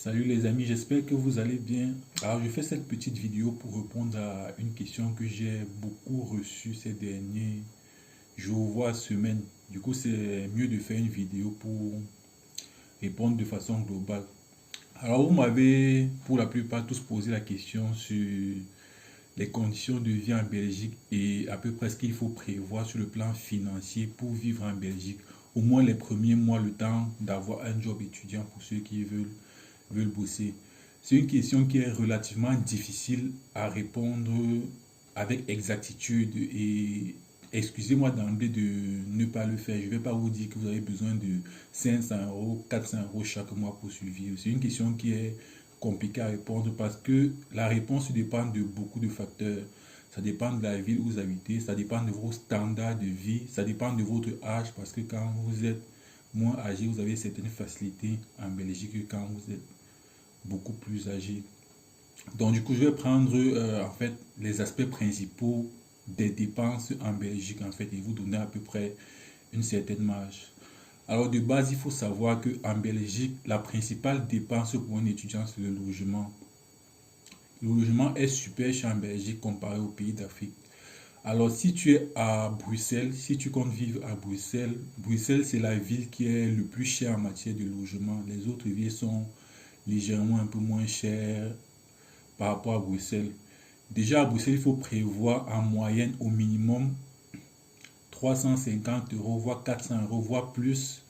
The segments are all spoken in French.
Salut les amis, j'espère que vous allez bien. Alors je fais cette petite vidéo pour répondre à une question que j'ai beaucoup reçue ces derniers jours, voire semaines. Du coup, c'est mieux de faire une vidéo pour répondre de façon globale. Alors vous m'avez pour la plupart tous posé la question sur les conditions de vie en Belgique et à peu près ce qu'il faut prévoir sur le plan financier pour vivre en Belgique. Au moins les premiers mois, le temps d'avoir un job étudiant pour ceux qui veulent bosser. C'est une question qui est relativement difficile à répondre avec exactitude et excusez-moi d'emblée de ne pas le faire. Je ne vais pas vous dire que vous avez besoin de 500 euros, 400 euros chaque mois pour survivre. C'est une question qui est compliquée à répondre parce que la réponse dépend de beaucoup de facteurs. Ça dépend de la ville où vous habitez, ça dépend de vos standards de vie, ça dépend de votre âge parce que quand vous êtes moins âgé, vous avez certaines facilités en Belgique que quand vous êtes beaucoup plus âgé. Donc du coup, je vais prendre en fait les aspects principaux des dépenses en Belgique en fait et vous donner à peu près une certaine marge. Alors de base, il faut savoir que en Belgique, la principale dépense pour un étudiant, c'est le logement. Le logement est super cher en Belgique comparé aux pays d'Afrique. Alors si tu es à Bruxelles, si tu comptes vivre à Bruxelles, Bruxelles c'est la ville qui est le plus chère en matière de logement. Les autres villes sont légèrement un peu moins chères par rapport à Bruxelles. Déjà à Bruxelles, il faut prévoir en moyenne au minimum 350 euros, voire 400 euros, voire plus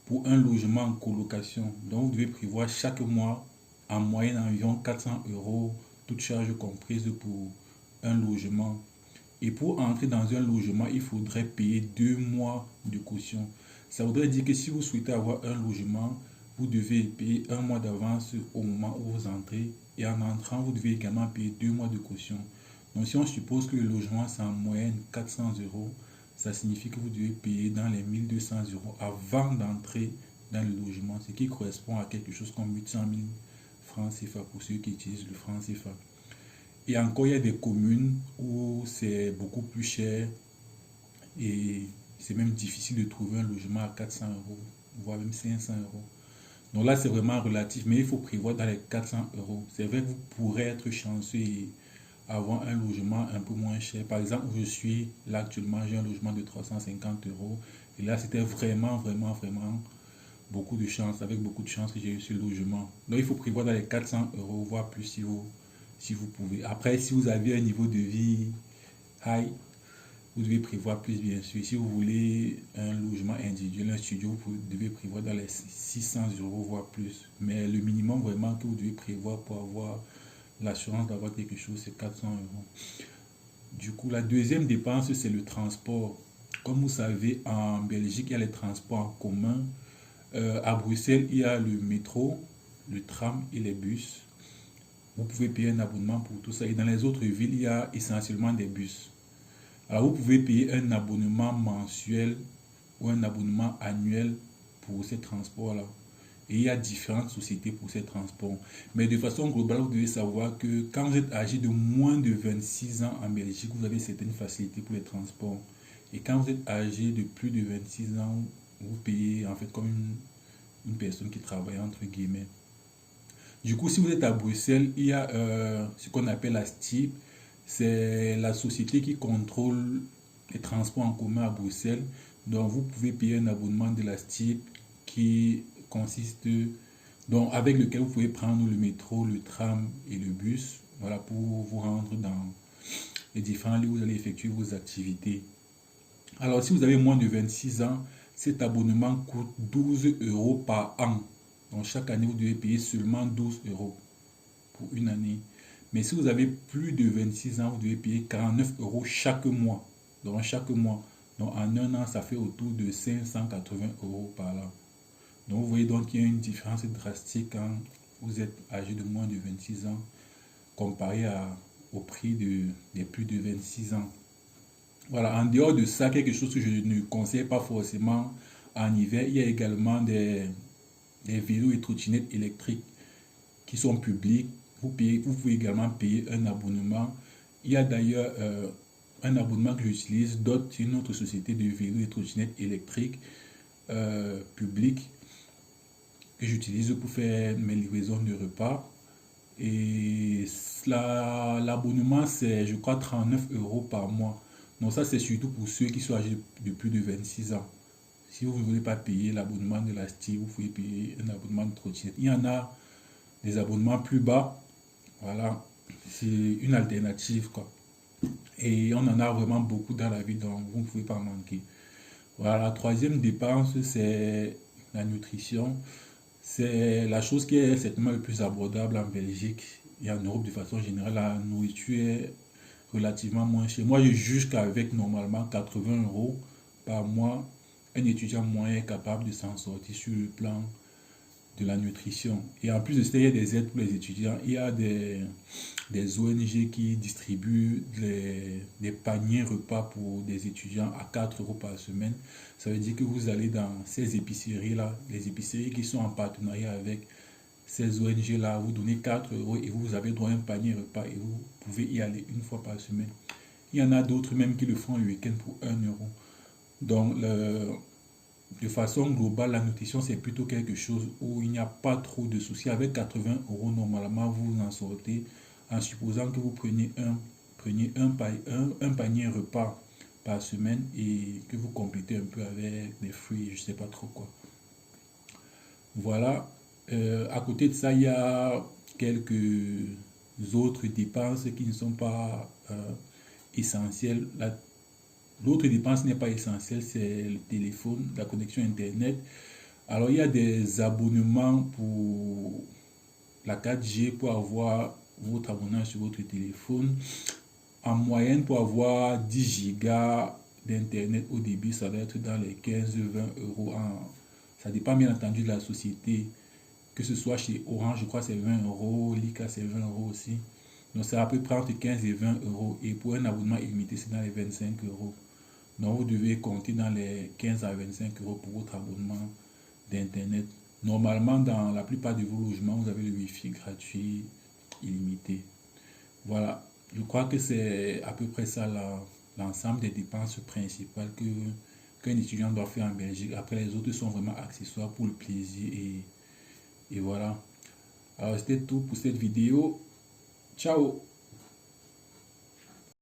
pour un logement en colocation. Donc vous devez prévoir chaque mois en moyenne environ 400 euros, toutes charges comprises pour un logement. Et pour entrer dans un logement, il faudrait payer 2 mois de caution. Ça voudrait dire que si vous souhaitez avoir un logement, vous devez payer un mois d'avance au moment où vous entrez. Et en entrant, vous devez également payer 2 mois de caution. Donc si on suppose que le logement, c'est en moyenne 400 euros, ça signifie que vous devez payer dans les 1200 euros avant d'entrer dans le logement, ce qui correspond à quelque chose comme 800 000 francs CFA pour ceux qui utilisent le franc CFA. Et encore, il y a des communes où c'est beaucoup plus cher et c'est même difficile de trouver un logement à 400 euros, voire même 500 euros. Donc là, c'est vraiment relatif, mais il faut prévoir dans les 400 euros. C'est vrai que vous pourrez être chanceux et avoir un logement un peu moins cher. Par exemple, où je suis là actuellement, j'ai un logement de 350 euros. Et là, c'était vraiment beaucoup de chance, avec beaucoup de chance que j'ai eu ce logement. Donc il faut prévoir dans les 400 euros, voire plus si vous pouvez. Après, si vous avez un niveau de vie high, vous devez prévoir plus bien sûr. Si vous voulez un logement individuel, un studio, vous devez prévoir dans les 600 euros, voire plus. Mais le minimum vraiment que vous devez prévoir pour avoir l'assurance d'avoir quelque chose, c'est 400 euros. Du coup, la deuxième dépense, c'est le transport. Comme vous savez, en Belgique, il y a les transports en commun. À Bruxelles, il y a le métro, le tram et les bus. Vous pouvez payer un abonnement pour tout ça. Et dans les autres villes, il y a essentiellement des bus. Alors, vous pouvez payer un abonnement mensuel ou un abonnement annuel pour ces transports-là. Et il y a différentes sociétés pour ces transports. Mais de façon globale, vous devez savoir que quand vous êtes âgé de moins de 26 ans en Belgique, vous avez certaines facilités pour les transports. Et quand vous êtes âgé de plus de 26 ans, vous payez en fait comme une personne qui travaille entre guillemets. Du coup, si vous êtes à Bruxelles, il y a ce qu'on appelle la STIB. C'est la société qui contrôle les transports en commun à Bruxelles. Donc, vous pouvez payer un abonnement de la STIB qui consiste, donc avec lequel vous pouvez prendre le métro, le tram et le bus, voilà, pour vous rendre dans les différents lieux où vous allez effectuer vos activités. Alors, si vous avez moins de 26 ans, cet abonnement coûte 12 euros par an. Donc, chaque année, vous devez payer seulement 12 euros pour une année. Mais si vous avez plus de 26 ans, vous devez payer 49 euros chaque mois. Donc, chaque mois. Donc, en un an, ça fait autour de 580 euros par là. Donc, vous voyez donc qu'il y a une différence drastique quand vous êtes âgé de moins de 26 ans comparé au prix des plus de 26 ans. Voilà, en dehors de ça, quelque chose que je ne conseille pas forcément en hiver, il y a également des vélos et trottinettes électriques qui sont publics. Vous pouvez également payer un abonnement. Il y a d'ailleurs un abonnement que j'utilise, DOT, une autre société de vélos et trottinettes électriques publiques. que j'utilise pour faire mes livraisons de repas. Et l'abonnement, c'est, je crois, 39 € par mois. Donc ça, c'est surtout pour ceux qui sont âgés de plus de 26 ans. Si vous ne voulez pas payer l'abonnement de la STI, vous pouvez payer un abonnement de trottinette. Il y en a des abonnements plus bas. Voilà, c'est une alternative, quoi. Et on en a vraiment beaucoup dans la vie, donc vous ne pouvez pas manquer. Voilà, la troisième dépense, c'est la nutrition. C'est la chose qui est certainement le plus abordable en Belgique et en Europe de façon générale. La nourriture est relativement moins chère. Moi, je juge qu'avec normalement 80 € par mois, un étudiant moyen est capable de s'en sortir sur le plan de la nutrition. Et en plus de ça, il y a des aides pour les étudiants. Il y a des ONG qui distribuent des paniers repas pour des étudiants à 4 € par semaine. Ça veut dire que vous allez dans ces épiceries-là, les épiceries qui sont en partenariat avec ces ONG-là, vous donnez 4 € et vous avez droit à un panier repas et vous pouvez y aller une fois par semaine. Il y en a d'autres même qui le font le week-end pour 1 €. Donc, de façon globale, la nutrition, c'est plutôt quelque chose où il n'y a pas trop de soucis. Avec 80 € normalement, vous vous en sortez en supposant que vous preniez un panier repas par semaine et que vous complétez un peu avec des fruits, je sais pas trop quoi. Voilà. À côté de ça, il y a quelques autres dépenses qui ne sont pas essentielles. L'autre dépense n'est pas essentielle, c'est le téléphone, la connexion Internet. Alors, il y a des abonnements pour la 4G pour avoir votre abonnement sur votre téléphone. En moyenne, pour avoir 10 gigas d'Internet au début, ça va être dans les 15-20 €. Ça dépend bien entendu de la société. Que ce soit chez Orange, je crois que c'est 20 €, Lika c'est 20 € aussi. Donc, c'est à peu près entre 15 et 20 €. Et pour un abonnement illimité, c'est dans les 25 €. Donc, vous devez compter dans les 15 à 25 € pour votre abonnement d'Internet. Normalement, dans la plupart de vos logements, vous avez le Wi-Fi gratuit, illimité. Voilà, je crois que c'est à peu près ça l'ensemble des dépenses principales qu'un étudiant doit faire en Belgique. Après, les autres sont vraiment accessoires pour le plaisir et voilà. Alors, c'était tout pour cette vidéo. Ciao!